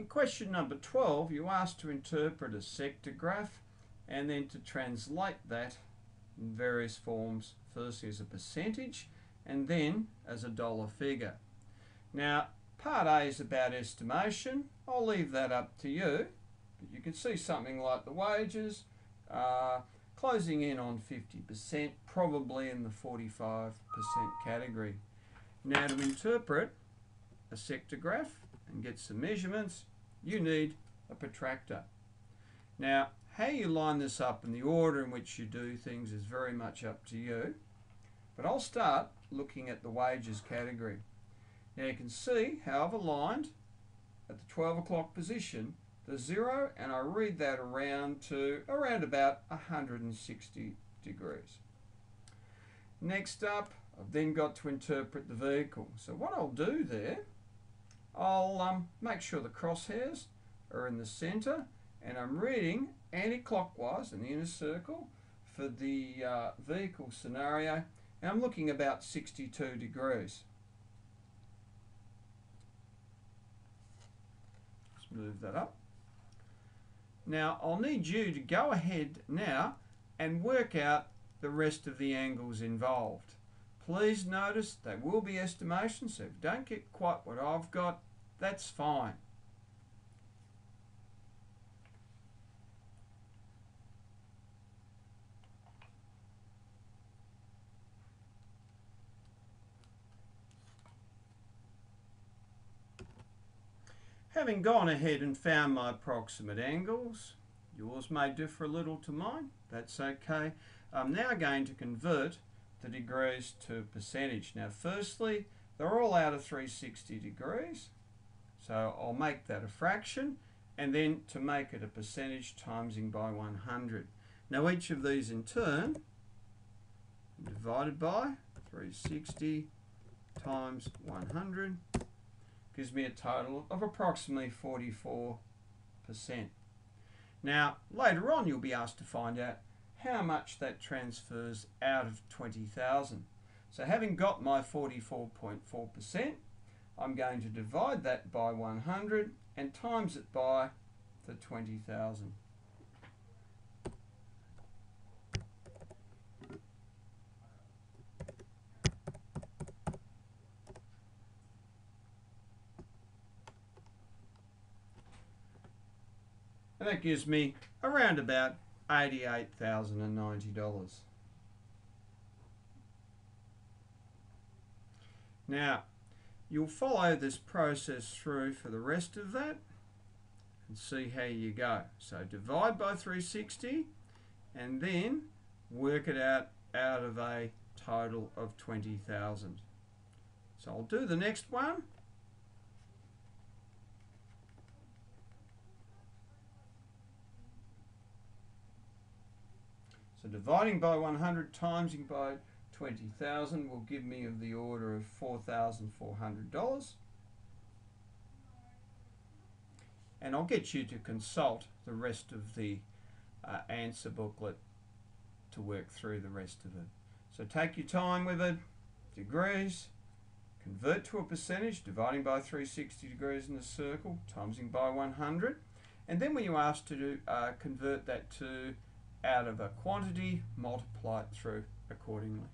In question number 12, you asked to interpret a sector graph and then to translate that in various forms, firstly as a percentage and then as a dollar figure. Now, part A is about estimation. I'll leave that up to you, but you can see something like the wages closing in on 50%, probably in the 45% category. Now, to interpret a sector graph and get some measurements, you need a protractor. Now, how you line this up and the order in which you do things is very much up to you, but I'll start looking at the wages category. Now you can see how I've aligned at the 12 o'clock position the 0, and I read that around to around about 160 degrees. Next up, I've then got to interpret the vehicle. So what I'll do there, I'll make sure the crosshairs are in the center, and I'm reading anti-clockwise in the inner circle for the vehicle scenario, and I'm looking about 62 degrees. Let's move that up. Now I'll need you to go ahead now and work out the rest of the angles involved. Please notice they will be estimations, so if you don't get quite what I've got, that's fine. Having gone ahead and found my approximate angles, yours may differ a little to mine, that's okay. I'm now going to convert the degrees to percentage. Now firstly, they're all out of 360 degrees, so I'll make that a fraction, and then to make it a percentage, timesing by 100. Now each of these in turn, divided by 360 times 100, gives me a total of approximately 44%. Now, later on you'll be asked to find out how much that transfers out of 20,000. So having got my 44.4%, I'm going to divide that by 100 and times it by the 20,000. And that gives me around about $88,090. Now, you'll follow this process through for the rest of that and see how you go. So divide by 360 and then work it out of a total of 20,000. So I'll do the next one. So dividing by 100 timesing by 20,000 will give me of the order of $4,400. And I'll get you to consult the rest of the answer booklet to work through the rest of it. So take your time with it, degrees, convert to a percentage, dividing by 360 degrees in the circle, timesing by 100. And then when you're asked to convert that to out of a quantity, multiply it through accordingly.